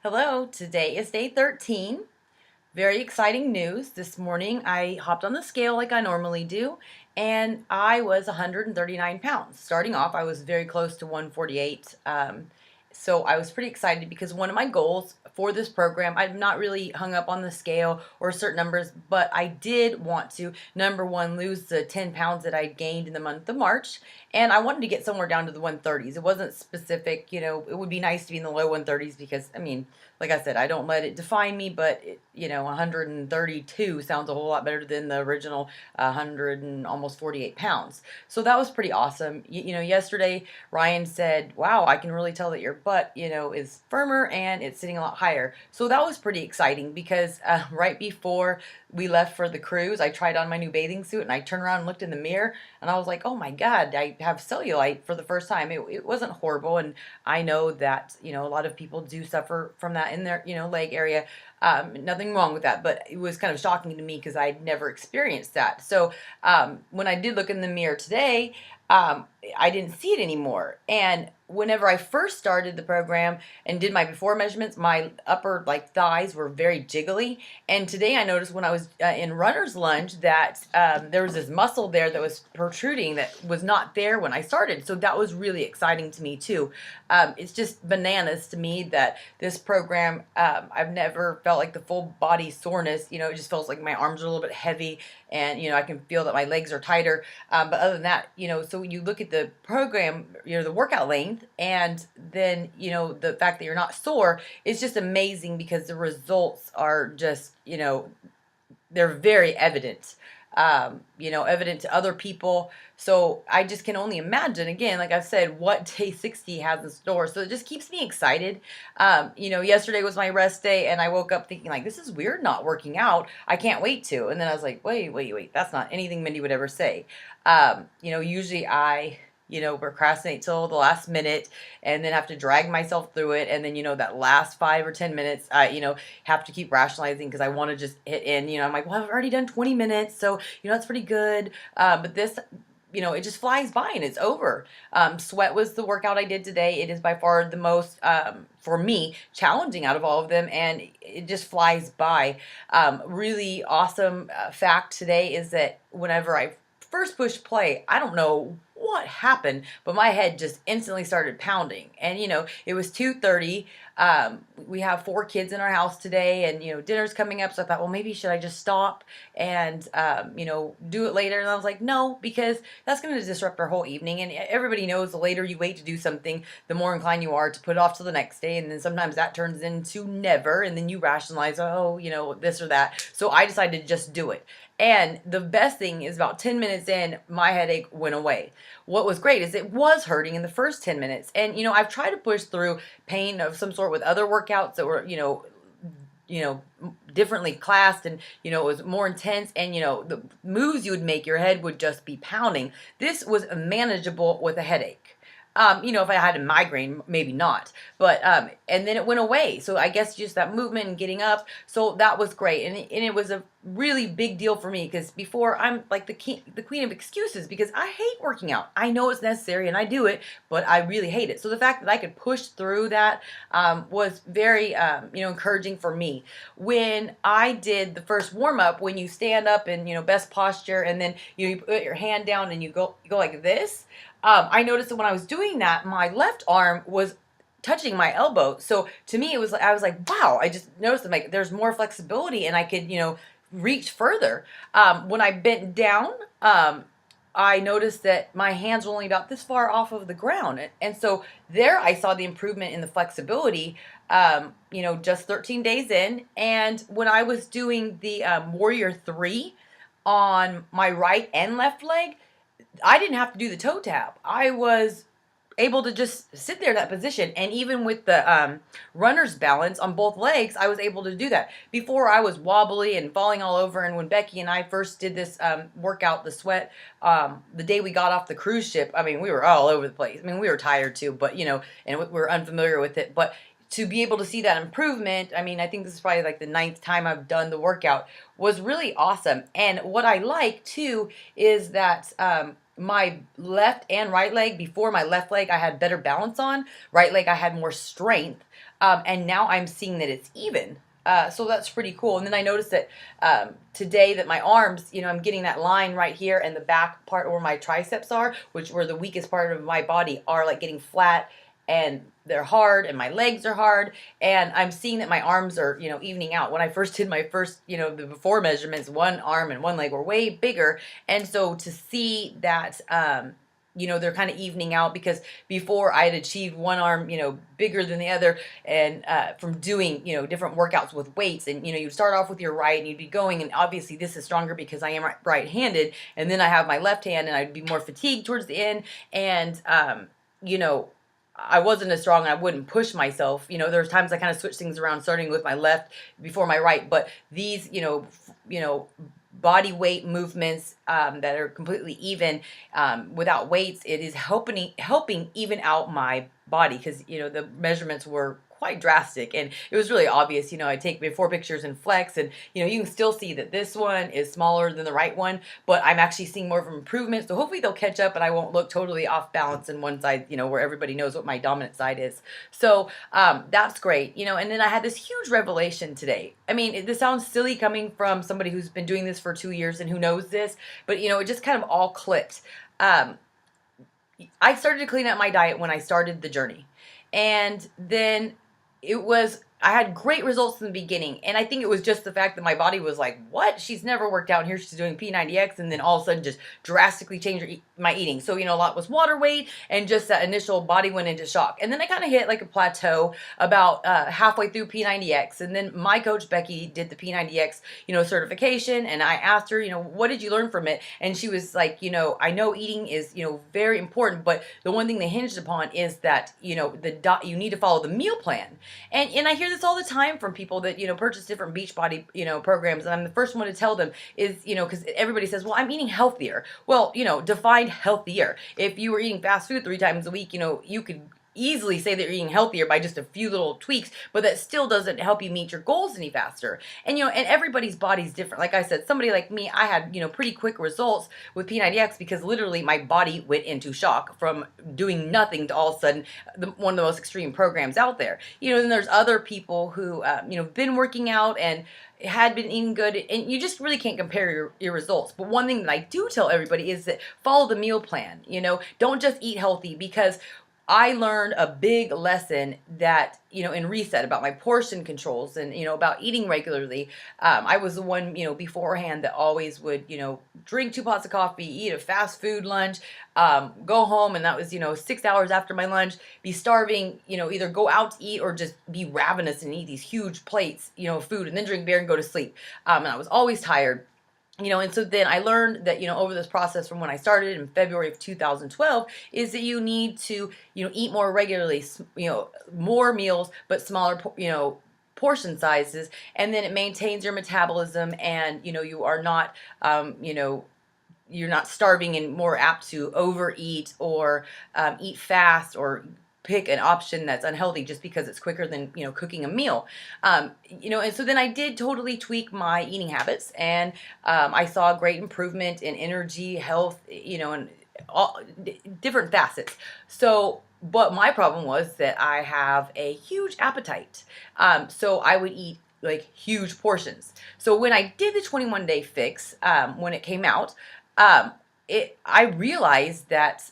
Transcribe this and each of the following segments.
Hello, today is day 13. Very exciting news. This morning I hopped on the scale like I normally do, and I was 139 pounds. Starting off, I was very close to 148. So I was pretty excited because one of my goals for this program, I'm not really hung up on the scale or certain numbers, but I did want to, number one, lose the 10 pounds that I gained in the month of March. And I wanted to get somewhere down to the 130s. It wasn't specific, it would be nice to be in the low 130s because, like I said, I don't let it define me, but 132 sounds a whole lot better than the original 100 and almost 48 pounds. So that was pretty awesome. Yesterday Ryan said, "Wow, I can really tell that your butt, is firmer and it's sitting a lot higher." So that was pretty exciting because right before we left for the cruise, I tried on my new bathing suit and I turned around and looked in the mirror and I was like, "Oh my God, I have cellulite for the first time." It wasn't horrible, and I know that a lot of people do suffer from that in their leg area. Nothing wrong with that, but it was kind of shocking to me because I'd never experienced that. So when I did look in the mirror today, I didn't see it anymore. And whenever I first started the program and did my before measurements, my upper thighs were very jiggly. And today I noticed when I was in runner's lunge that there was this muscle there that was protruding that was not there when I started. So that was really exciting to me too. It's just bananas to me that this program, I've never felt like the full body soreness. It just feels like my arms are a little bit heavy and, I can feel that my legs are tighter. But other than that, so when you look at the program, the workout length, and then, the fact that you're not sore, it's just amazing because the results are just, they're very evident. Evident to other people. So I just can only imagine, again, like I've said, what day 60 has in store. So it just keeps me excited. Yesterday was my rest day, and I woke up thinking, this is weird not working out. I can't wait to. And then I was like, wait. That's not anything Mindy would ever say. Usually I procrastinate till the last minute and then have to drag myself through it. And then, that last 5 or 10 minutes, I have to keep rationalizing because I want to just hit in, I'm like, well, I've already done 20 minutes. So, that's pretty good. But this, it just flies by and it's over. Sweat was the workout I did today. It is by far the most, for me, challenging out of all of them. And it just flies by. Really awesome fact today is that whenever I first pushed play, I don't know what happened, but my head just instantly started pounding. And it was 2:30. We have 4 kids in our house today, and dinner's coming up, so I thought, well, maybe should I just stop and do it later? And I was like, no, because that's going to disrupt our whole evening. And everybody knows the later you wait to do something, the more inclined you are to put it off till the next day. And then sometimes that turns into never, and then you rationalize, oh, this or that. So I decided to just do it. And the best thing is about 10 minutes in, my headache went away. What was great is it was hurting in the first 10 minutes. And, I've tried to push through pain of some sort with other workouts that were, differently classed, and it was more intense, and the moves you would make, your head would just be pounding. This was manageable with a headache. If I had a migraine, maybe not. But, and then it went away. So I guess just that movement and getting up. So that was great. And it was a really big deal for me because before I'm like the queen of excuses because I hate working out. I know it's necessary and I do it, but I really hate it. So the fact that I could push through that, was very, encouraging for me. When I did the first warm up, when you stand up in, best posture, and then, you put your hand down and you go like this, I noticed that when I was doing that, my left arm was touching my elbow. So to me, I was like, wow, I just noticed that there's more flexibility and I could, reach further. When I bent down, I noticed that my hands were only about this far off of the ground. And so there I saw the improvement in the flexibility, just 13 days in. And when I was doing the Warrior 3 on my right and left leg, I didn't have to do the toe tap. I was able to just sit there in that position. And even with the runner's balance on both legs, I was able to do that. Before, I was wobbly and falling all over. And when Becky and I first did this workout, the sweat, the day we got off the cruise ship, we were all over the place. We were tired too, but, and we were unfamiliar with it. But to be able to see that improvement, I think this is probably like the 9th time I've done the workout, was really awesome. And what I like too is that my left and right leg, before my left leg I had better balance on, right leg I had more strength. and now I'm seeing that it's even. So that's pretty cool. And then I noticed that today that my arms, I'm getting that line right here, and the back part where my triceps are, which were the weakest part of my body, are like getting flat and they're hard, and my legs are hard, and I'm seeing that my arms are, evening out. When I first did my first, the before measurements, one arm and one leg were way bigger, and so to see that, they're kind of evening out, because before I had achieved one arm, bigger than the other, and from doing, different workouts with weights, and, you'd start off with your right and you'd be going, and obviously this is stronger because I am right-handed, and then I have my left hand and I'd be more fatigued towards the end, and, I wasn't as strong and I wouldn't push myself. There's times I kind of switch things around, starting with my left before my right, but these, body weight movements that are completely even without weights, it is helping even out my body, because the measurements were quite drastic, and it was really obvious. I take before pictures and flex, and you can still see that this one is smaller than the right one, but I'm actually seeing more of an improvement, so hopefully they'll catch up and I won't look totally off balance in one side, where everybody knows what my dominant side is. So that's great. And then I had this huge revelation today. I mean, this sounds silly coming from somebody who's been doing this for 2 years and who knows this, but it just kind of all clicked. I started to clean up my diet when I started the journey, and then I had great results in the beginning, and I think it was just the fact that my body was like, what? She's never worked out, and here she's doing P90X, and then all of a sudden just drastically changed my eating. So, a lot was water weight, and just that initial body went into shock. And then I kind of hit like a plateau about halfway through P90X, and then my coach, Becky, did the P90X, certification, and I asked her, what did you learn from it? And she was like, I know eating is, very important, but the one thing they hinged upon is that, you need to follow the meal plan. And I hear this all the time from people that, purchase different Beachbody, programs. And I'm the first one to tell them is, because everybody says, well, I'm eating healthier. Well, define healthier. If you were eating fast food 3 times a week, you could easily say that you're eating healthier by just a few little tweaks, but that still doesn't help you meet your goals any faster. And and everybody's body's different. Like I said, somebody like me, I had pretty quick results with P90X, because literally my body went into shock from doing nothing to all of a sudden one of the most extreme programs out there. Then there's other people who been working out and had been eating good, and you just really can't compare your results. But one thing that I do tell everybody is that follow the meal plan. Don't just eat healthy, because I learned a big lesson that, in Reset, about my portion controls, and, about eating regularly. I was the one, beforehand, that always would, drink 2 pots of coffee, eat a fast food lunch, go home, and that was, 6 hours after my lunch, be starving, either go out to eat or just be ravenous and eat these huge plates, of food, and then drink beer and go to sleep. And I was always tired. And so then I learned that, over this process from when I started in February of 2012, is that you need to, eat more regularly, more meals, but smaller, portion sizes, and then it maintains your metabolism, and, you are not, you're not starving and more apt to overeat or eat fast or pick an option that's unhealthy just because it's quicker than cooking a meal. And so then I did totally tweak my eating habits, and I saw a great improvement in energy, health, and all different facets. So, but my problem was that I have a huge appetite, so I would eat like huge portions. So when I did the 21-day fix, when it came out, I realized that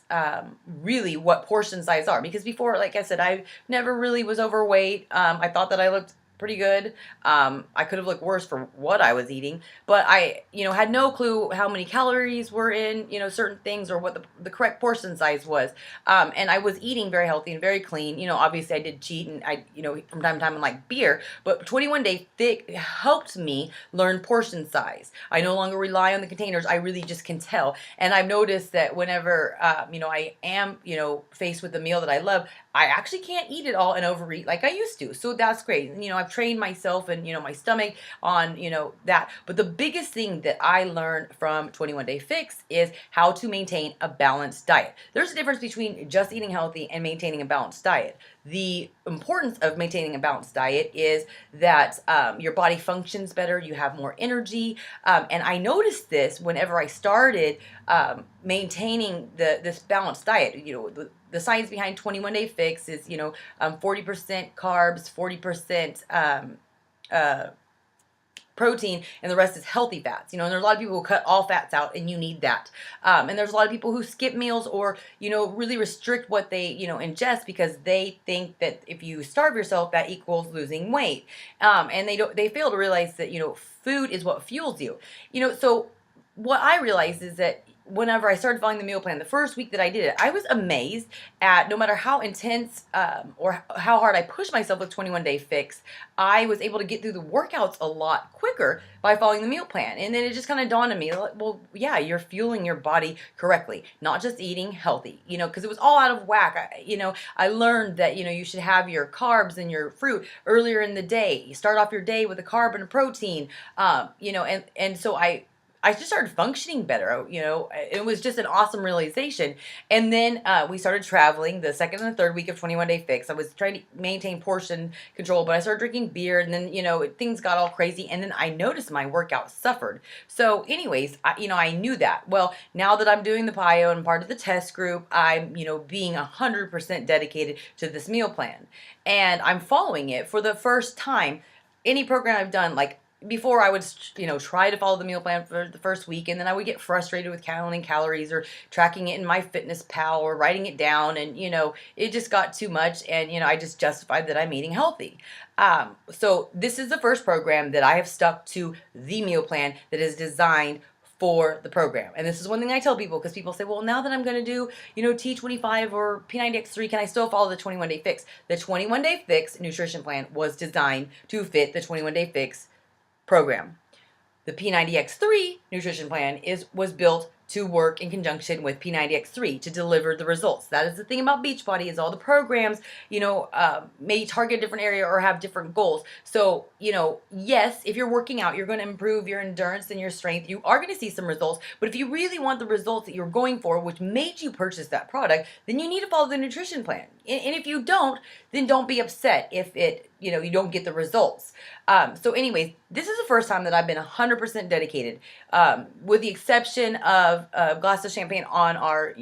really what portion size are, because before, like I said, I never really was overweight. I thought that I looked pretty good. I could have looked worse for what I was eating, but I, had no clue how many calories were in, certain things, or what the correct portion size was. And I was eating very healthy and very clean. Obviously I did cheat, and I, from time to time, I'm like beer, but 21-day thick helped me learn portion size. I no longer rely on the containers. I really just can tell. And I've noticed that whenever, I am, faced with a meal that I love, I actually can't eat it all and overeat like I used to. So that's great. I've trained myself and, my stomach on, that. But the biggest thing that I learned from 21-day fix is how to maintain a balanced diet. There's a difference between just eating healthy and maintaining a balanced diet. The importance of maintaining a balanced diet is that your body functions better, you have more energy, and I noticed this whenever I started maintaining this balanced diet. the science behind 21 Day Fix is, 40% carbs, 40% protein, and the rest is healthy fats. And there's a lot of people who cut all fats out, and you need that. And there's a lot of people who skip meals or, really restrict what they, ingest, because they think that if you starve yourself, that equals losing weight. And they fail to realize that, food is what fuels you. So what I realized is that whenever I started following the meal plan, the first week that I did it, I was amazed at, no matter how intense or how hard I pushed myself with 21 Day Fix, I was able to get through the workouts a lot quicker by following the meal plan. And then it just kind of dawned on me, well, yeah, you're fueling your body correctly, not just eating healthy, because it was all out of whack. I learned that, you should have your carbs and your fruit earlier in the day. You start off your day with a carb and a protein, and so I just started functioning better. It was just an awesome realization. And then we started traveling the second and the third week of 21 Day Fix. I was trying to maintain portion control, but I started drinking beer, and then, things got all crazy. And then I noticed my workout suffered. So anyways, I knew that. Well, now that I'm doing the PiYo and part of the test group, I'm, being 100% dedicated to this meal plan. And I'm following it for the first time. Any program I've done, like, before I would, try to follow the meal plan for the first week, and then I would get frustrated with counting calories or tracking it in MyFitnessPal or writing it down, and, it just got too much, and, I just justified that I'm eating healthy. So this is the first program that I have stuck to the meal plan that is designed for the program. And this is one thing I tell people, because people say, well, now that I'm going to do, T25 or P90X3, can I still follow the 21 Day Fix? The 21 Day Fix nutrition plan was designed to fit the 21 Day Fix program. The P90X3 nutrition plan was built to work in conjunction with P90X3 to deliver the results. That is the thing about Beachbody, is all the programs, may target a different area or have different goals. So, yes, if you're working out, you're going to improve your endurance and your strength. You are going to see some results. But if you really want the results that you're going for, which made you purchase that product, then you need to follow the nutrition plan. And if you don't, then don't be upset if you don't get the results. So anyways, this is the first time that I've been 100% dedicated, with the exception of a glass of champagne on our,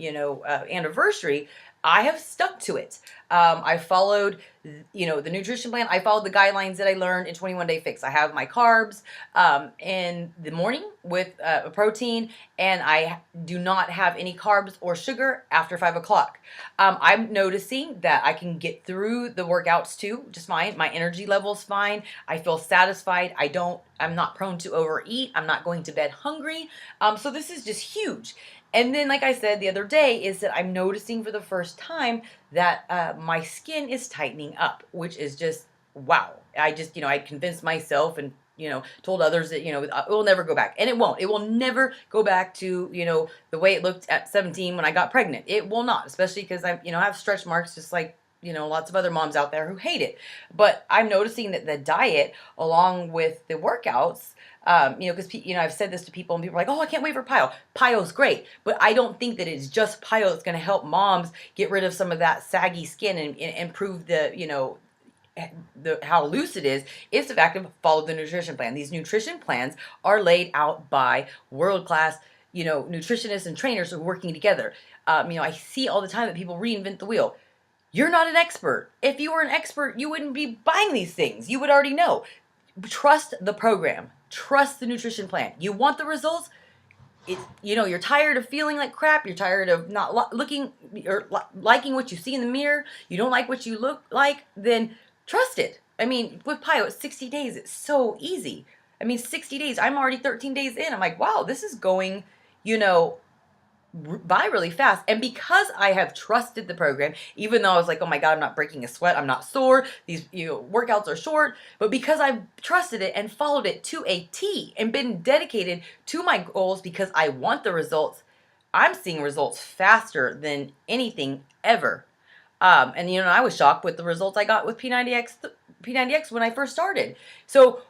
anniversary. I have stuck to it. I followed, the nutrition plan. I followed the guidelines that I learned in 21 Day Fix. I have my carbs in the morning with a protein, and I do not have any carbs or sugar after 5 o'clock. I'm noticing that I can get through the workouts too just fine. My energy level's fine. I feel satisfied. I'm not prone to overeat. I'm not going to bed hungry. So this is just huge. And then, like I said the other day, is that I'm noticing for the first time that my skin is tightening up, which is just, wow. I just, I convinced myself and, told others that, it will never go back. And it won't. It will never go back to, the way it looked at 17 when I got pregnant. It will not, especially because I have stretch marks just like, lots of other moms out there who hate it. But I'm noticing that the diet, along with the workouts, because, I've said this to people, and people are like, oh, I can't wait for PiYo. PiYo's great, but I don't think that it's just PiYo that's going to help moms get rid of some of that saggy skin and improve how loose it is. It's the fact of follow the nutrition plan. These nutrition plans are laid out by world-class, nutritionists and trainers who are working together. I see all the time that people reinvent the wheel. You're not an expert. If you were an expert, you wouldn't be buying these things. You would already know. Trust the program. Trust the nutrition plan. You want the results? You're tired of feeling like crap. You're tired of not looking or liking what you see in the mirror. You don't like what you look like. Then trust it. With PiYo, it's 60 days. It's so easy. 60 days. I'm already 13 days in. I'm like, wow, this is going, by really fast. And because I have trusted the program, even though I was like, oh my God, I'm not breaking a sweat, I'm not sore, these workouts are short, but because I've trusted it and followed it to a T and been dedicated to my goals because I want the results, I'm seeing results faster than anything ever. And I was shocked with the results I got with P90X when I first started. So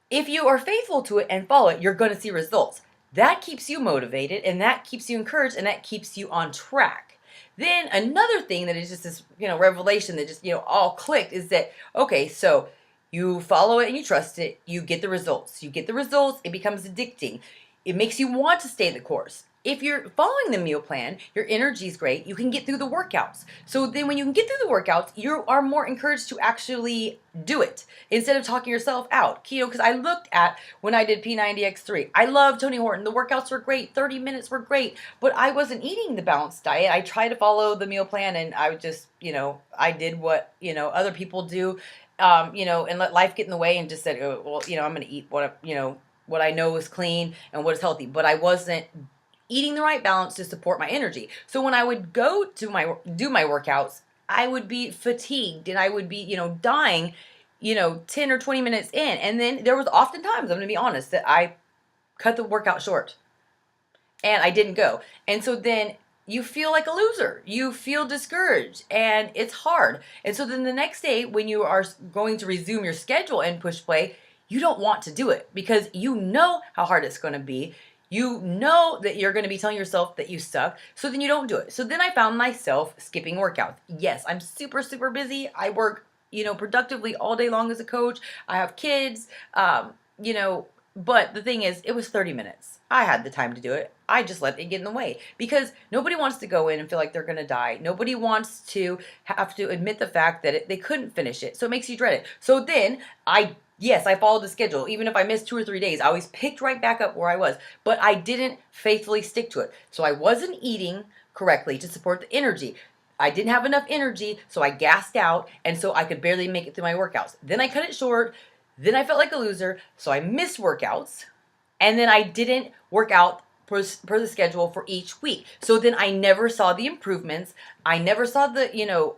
if you are faithful to it and follow it, you're going to see results. That keeps you motivated, and that keeps you encouraged, and that keeps you on track. Then another thing that is just this, revelation that just, all clicked is that, okay, so you follow it and you trust it, you get the results. You get the results, it becomes addicting. It makes you want to stay the course. if you're following the meal plan, your energy is great. You can get through the workouts. So then when you can get through the workouts, you are more encouraged to actually do it instead of talking yourself out. Keto, because I looked at when I did P90X3. I love Tony Horton. The workouts were great. 30 minutes were great. But I wasn't eating the balanced diet. I tried to follow the meal plan, and I would just, I did what, other people do, and let life get in the way and just said, oh, well, I'm going to eat what I know is clean and what is healthy. But I wasn't eating the right balance to support my energy. So when I would go to do my workouts, I would be fatigued and I would be, dying, 10 or 20 minutes in. And then there was often times, I'm going to be honest, that I cut the workout short and I didn't go. And so then you feel like a loser. You feel discouraged and it's hard. And so then the next day when you are going to resume your schedule and push play, you don't want to do it because you know how hard it's going to be. You know that you're going to be telling yourself that you suck. So then you don't do it. So then I found myself skipping workouts. Yes, I'm super, super busy. I work, productively all day long as a coach. I have kids, but the thing is, it was 30 minutes. I had the time to do it. I just let it get in the way because nobody wants to go in and feel like they're going to die. Nobody wants to have to admit the fact that they couldn't finish it. So it makes you dread it. So then Yes, I followed the schedule. Even if I missed 2 or 3 days, I always picked right back up where I was. But I didn't faithfully stick to it. So I wasn't eating correctly to support the energy. I didn't have enough energy, so I gassed out, and so I could barely make it through my workouts. Then I cut it short. Then I felt like a loser, so I missed workouts. And then I didn't work out per the schedule for each week. So then I never saw the improvements. I never saw the,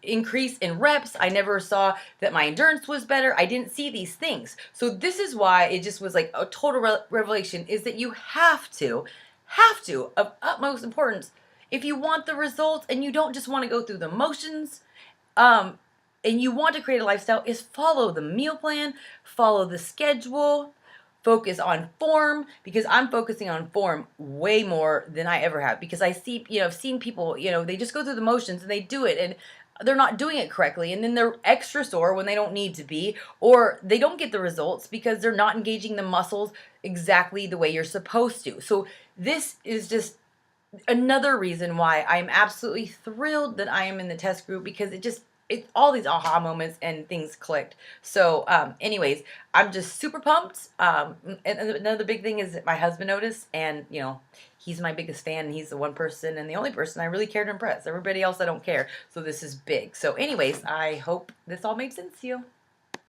increase in reps. I never saw that my endurance was better. I didn't see these things. So this is why it just was like a total revelation is that you have to, of utmost importance, if you want the results and you don't just want to go through the motions, and you want to create a lifestyle, is follow the meal plan, follow the schedule, focus on form, because I'm focusing on form way more than I ever have, because I see, I've seen people, they just go through the motions and they do it and they're not doing it correctly. And then they're extra sore when they don't need to be, or they don't get the results because they're not engaging the muscles exactly the way you're supposed to. So this is just another reason why I'm absolutely thrilled that I am in the test group, because it's all these aha moments and things clicked. So anyways, I'm just super pumped. And another big thing is that my husband noticed, and he's my biggest fan, and he's the one person and the only person I really care to impress. Everybody else I don't care. So this is big. So anyways, I hope this all made sense to you.